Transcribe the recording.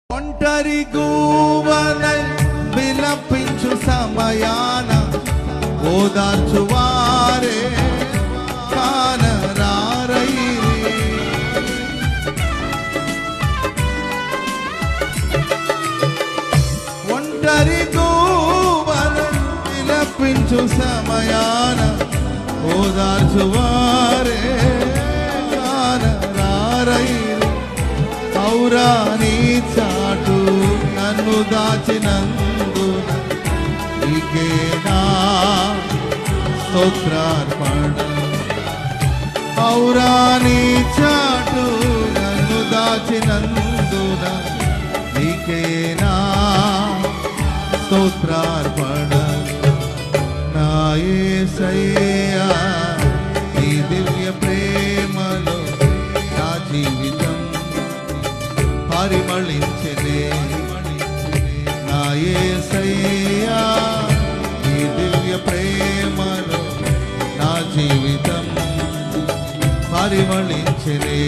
ఒంటరి గూవనై విలపించు సమయాన ఓదార్చువారే కానరారైరి. ఒంటరి గూవనై విలపించు సమయాన ఓదార్చువారే కానరారైరి. ఔరా నీ చాటు నన్ను దాచినందున నీకేనా స్తోత్రార్పణ. ఔరా నీ చాటు నన్ను దాచినందున నీకేనా స్తోత్రార్పణ. నా యేసయ్యా నీ దివ్య ప్రేమలో నా జీవితం పరిమళించెనే. నా యేసయ్యా నీ దివ్య ప్రేమలో నా జీవితం పరిమళించెనే.